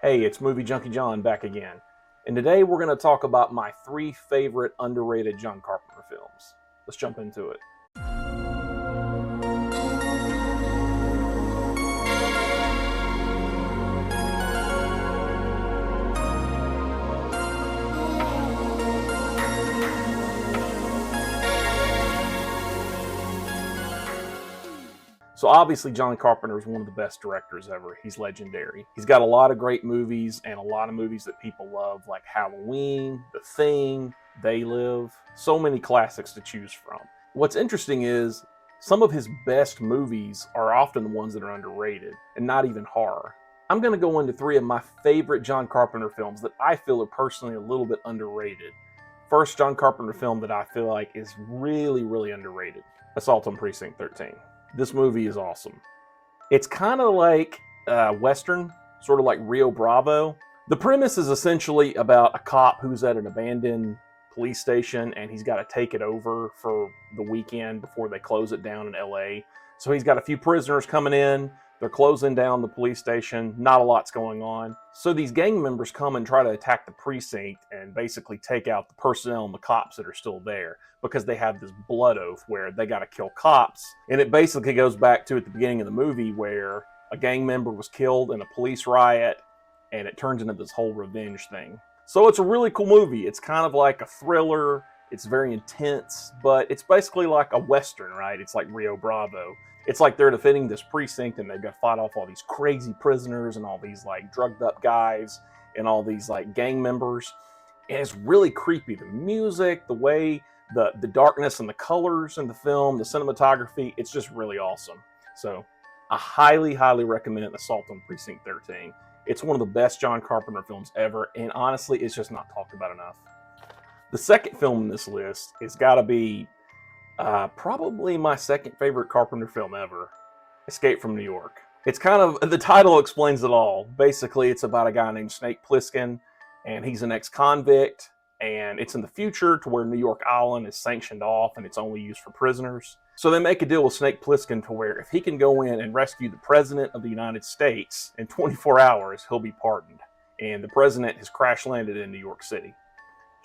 Hey, it's Movie Junkie John back again. And today we're going to talk about my 3 favorite underrated John Carpenter films. Let's jump into it. So obviously John Carpenter is one of the best directors ever. He's legendary. He's got a lot of great movies and a lot of movies that people love, like Halloween, The Thing, They Live. So many classics to choose from. What's interesting is some of his best movies are often the ones that are underrated and not even horror. I'm going to go into 3 of my favorite John Carpenter films that I feel are personally a little bit underrated. First John Carpenter film that I feel like is really underrated, Assault on Precinct 13. This movie is awesome. It's kind of like Western, sort of like Rio Bravo. The premise is essentially about a cop who's at an abandoned police station and he's got to take it over for the weekend before they close it down in LA. So he's got a few prisoners coming in. They're closing down the police station. Not a lot's going on. So these gang members come and try to attack the precinct and basically take out the personnel and the cops that are still there, because they have this blood oath where they got to kill cops. And it basically goes back to at the beginning of the movie where a gang member was killed in a police riot, and it turns into this whole revenge thing. So it's a really cool movie. It's kind of like a thriller. It's very intense, but it's basically like a Western, right? It's like Rio Bravo. It's like they're defending this precinct and they've got to fight off all these crazy prisoners and all these like drugged up guys and all these like gang members. And it's really creepy. The music, the way the darkness and the colors in the film, the cinematography, it's just really awesome. So I highly recommend Assault on Precinct 13. It's one of the best John Carpenter films ever, and honestly, it's just not talked about enough. The second film in this list has got to be probably my second favorite Carpenter film ever, Escape from New York. It's kind of, the title explains it all. Basically, it's about a guy named Snake Plissken, and he's an ex-convict, and it's in the future to where New York Island is sanctioned off and it's only used for prisoners. So they make a deal with Snake Plissken to where if he can go in and rescue the President of the United States in 24 hours, he'll be pardoned. And the President has crash landed in New York City.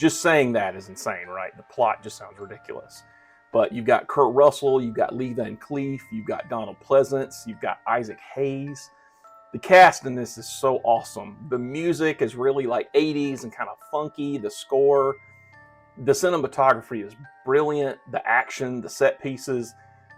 Just saying that is insane, right? The plot just sounds ridiculous. But you've got Kurt Russell, you've got Lee Van Cleef, you've got Donald Pleasance, you've got Isaac Hayes. The cast in this is so awesome. The music is really like 80s and kind of funky. The score, the cinematography is brilliant. The action, the set pieces.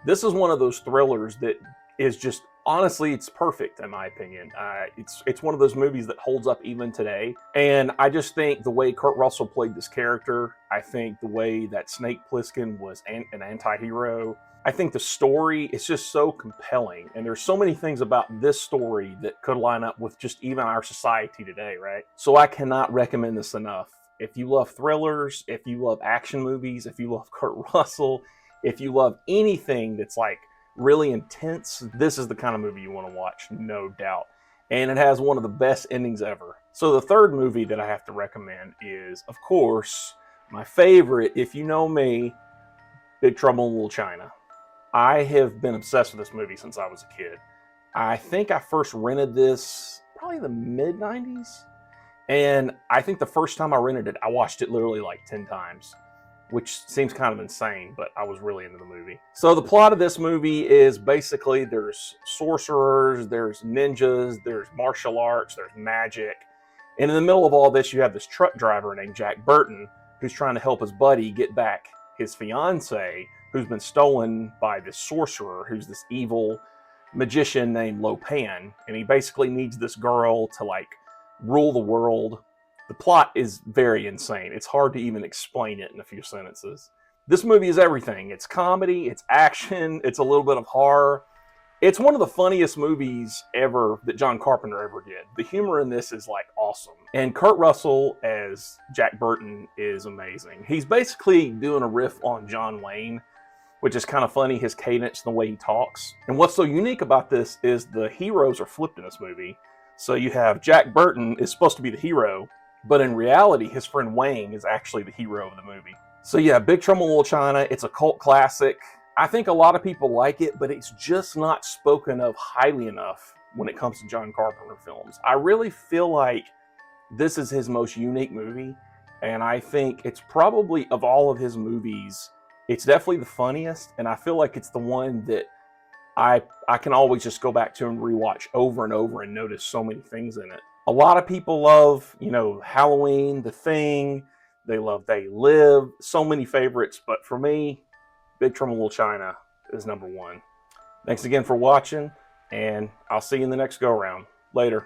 This is one of those thrillers that is just, honestly, it's perfect in my opinion. It's one of those movies that holds up even today. And I just think the way Kurt Russell played this character, I think the way that Snake Plissken was an anti-hero, I think the story is just so compelling. And there's so many things about this story that could line up with just even our society today, right? So I cannot recommend this enough. If you love thrillers, if you love action movies, if you love Kurt Russell, if you love anything that's like really intense, this is the kind of movie you want to watch, no doubt. And it has one of the best endings ever. So the third movie that I have to recommend is, of course, my favorite, if you know me, Big Trouble in Little China. I have been obsessed with this movie since I was a kid. I think I first rented this probably in the mid-90s. And I think the first time I rented it, I watched it literally like 10 times. Which seems kind of insane, but I was really into the movie. So the plot of this movie is basically there's sorcerers, there's ninjas, there's martial arts, there's magic. And in the middle of all this, you have this truck driver named Jack Burton who's trying to help his buddy get back his fiance who's been stolen by this sorcerer who's this evil magician named Lo Pan. And he basically needs this girl to like rule the world. The plot is very insane. It's hard to even explain it in a few sentences. This movie is everything. It's comedy, it's action, it's a little bit of horror. It's one of the funniest movies ever that John Carpenter ever did. The humor in this is like awesome. And Kurt Russell as Jack Burton is amazing. He's basically doing a riff on John Wayne, which is kind of funny, his cadence and the way he talks. And what's so unique about this is the heroes are flipped in this movie. So you have Jack Burton is supposed to be the hero, but in reality, his friend Wayne is actually the hero of the movie. So yeah, Big Trouble in Little China, it's a cult classic. I think a lot of people like it, but it's just not spoken of highly enough when it comes to John Carpenter films. I really feel like this is his most unique movie, and I think it's probably, of all of his movies, it's definitely the funniest, and I feel like it's the one that I can always just go back to and rewatch over and over and notice so many things in it. A lot of people love, Halloween, The Thing. They love They Live. So many favorites, but for me, Big Trouble in Little China is number one. Thanks again for watching, and I'll see you in the next go-around. Later.